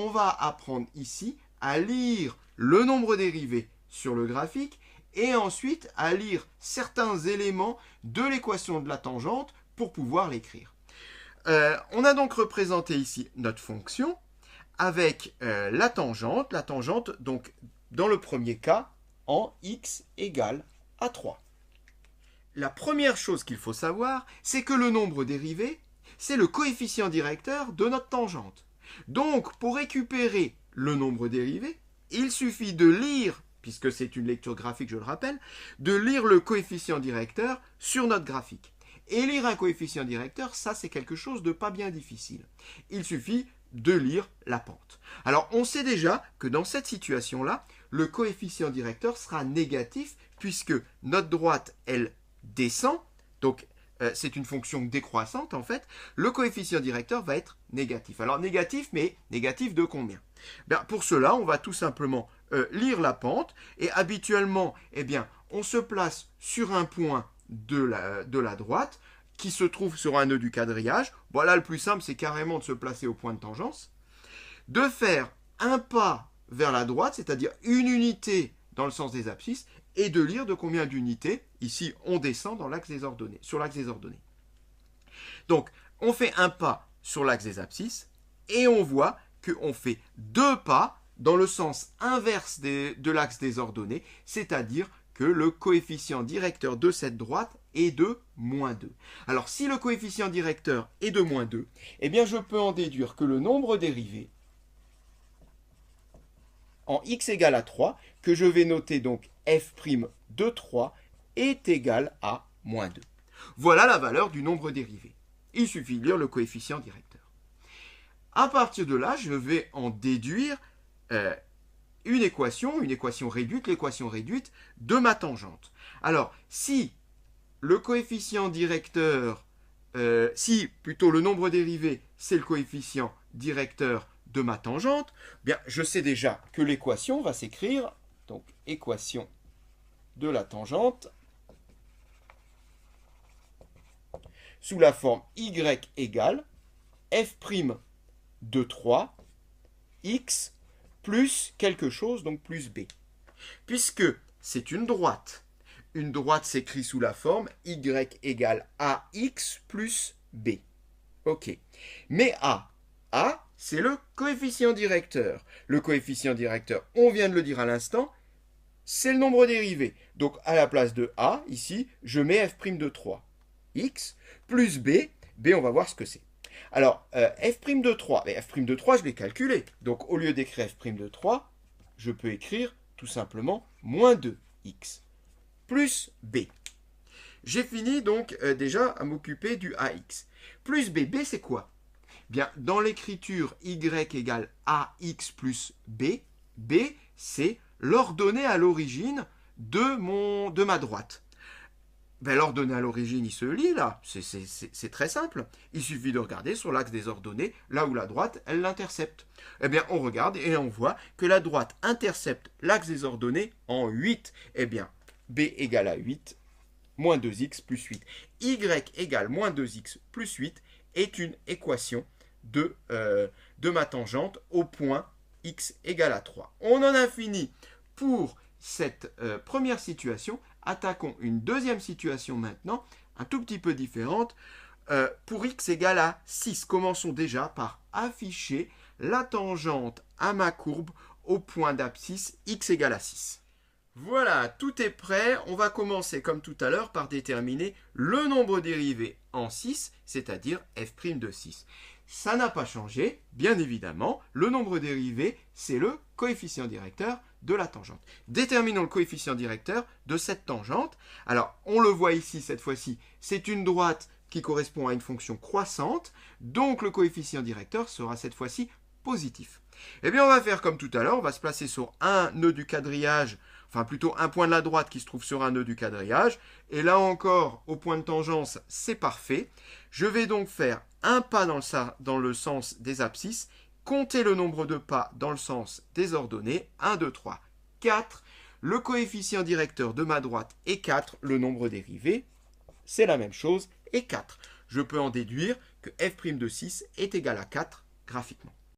on va apprendre ici à lire le nombre dérivé sur le graphique et ensuite à lire certains éléments de l'équation de la tangente pour pouvoir l'écrire. On a donc représenté ici notre fonction avec la tangente donc dans le premier cas en x égale à 3. La première chose qu'il faut savoir, c'est que le nombre dérivé, c'est le coefficient directeur de notre tangente. Donc, pour récupérer le nombre dérivé, il suffit de lire, puisque c'est une lecture graphique, je le rappelle, de lire le coefficient directeur sur notre graphique. Et lire un coefficient directeur, ça c'est quelque chose de pas bien difficile. Il suffit de lire la pente. Alors, on sait déjà que dans cette situation-là, le coefficient directeur sera négatif, puisque notre droite, elle descend, donc c'est une fonction décroissante en fait, le coefficient directeur va être négatif. Alors négatif, mais négatif de combien? Pour cela, on va tout simplement lire la pente, et habituellement, on se place sur un point de la droite, qui se trouve sur un nœud du quadrillage. Voilà, le plus simple, c'est carrément de se placer au point de tangence, de faire un pas vers la droite, c'est-à-dire une unité dans le sens des abscisses, et de lire de combien d'unités. Ici, on descend dans l'axe des ordonnées, sur l'axe des ordonnées. Donc, on fait un pas sur l'axe des abscisses, et on voit qu'on fait deux pas dans le sens inverse de l'axe des ordonnées, c'est-à-dire que le coefficient directeur de cette droite est de moins 2. Alors, si le coefficient directeur est de moins 2, je peux en déduire que le nombre dérivé en x égale à 3, que je vais noter donc f' de 3, est égal à moins 2. Voilà la valeur du nombre dérivé. Il suffit de lire le coefficient directeur. À partir de là, je vais en déduire une équation réduite, l'équation réduite de ma tangente. Alors, si le coefficient directeur, si plutôt le nombre dérivé, c'est le coefficient directeur de ma tangente, je sais déjà que l'équation va s'écrire, donc équation de la tangente, sous la forme y égale f' de 3, x plus quelque chose, donc plus b. Puisque c'est une droite s'écrit sous la forme y égale ax plus b. Ok. Mais a, c'est le coefficient directeur. Le coefficient directeur, on vient de le dire à l'instant, c'est le nombre dérivé. Donc, à la place de a, ici, je mets f' de 3. X plus b. B, on va voir ce que c'est. Alors, f' de 3. F' de 3, je l'ai calculé. Donc, au lieu d'écrire f' de 3, je peux écrire tout simplement moins 2x plus b. J'ai fini donc déjà à m'occuper du ax. Plus b. B, c'est quoi? Dans l'écriture y égale ax plus b, b, c'est l'ordonnée à l'origine de ma droite. L'ordonnée à l'origine, il se lit là, c'est très simple. Il suffit de regarder sur l'axe des ordonnées, là où la droite, elle l'intercepte. On regarde et on voit que la droite intercepte l'axe des ordonnées en 8. B égale à 8, moins 2x plus 8. Y égale moins 2x plus 8 est une équation de ma tangente au point x égale à 3. On en a fini pour cette première situation. Attaquons une deuxième situation maintenant, un tout petit peu différente. Pour x égale à 6, commençons déjà par afficher la tangente à ma courbe au point d'abscisse x égale à 6. Voilà, tout est prêt. On va commencer comme tout à l'heure par déterminer le nombre dérivé en 6, c'est-à-dire f' de 6. Ça n'a pas changé, bien évidemment. Le nombre dérivé, c'est le coefficient directeur de la tangente. Déterminons le coefficient directeur de cette tangente. Alors, on le voit ici, cette fois-ci, c'est une droite qui correspond à une fonction croissante. Donc, le coefficient directeur sera cette fois-ci positif. On va faire comme tout à l'heure. On va se placer sur un nœud du quadrillage, enfin plutôt un point de la droite qui se trouve sur un nœud du quadrillage. Et là encore, au point de tangence, c'est parfait. Je vais donc faire un pas dans le sens des abscisses, compter le nombre de pas dans le sens des ordonnées, 1, 2, 3, 4. Le coefficient directeur de ma droite est 4, le nombre dérivé, c'est la même chose, est 4. Je peux en déduire que f' de 6 est égal à 4 graphiquement.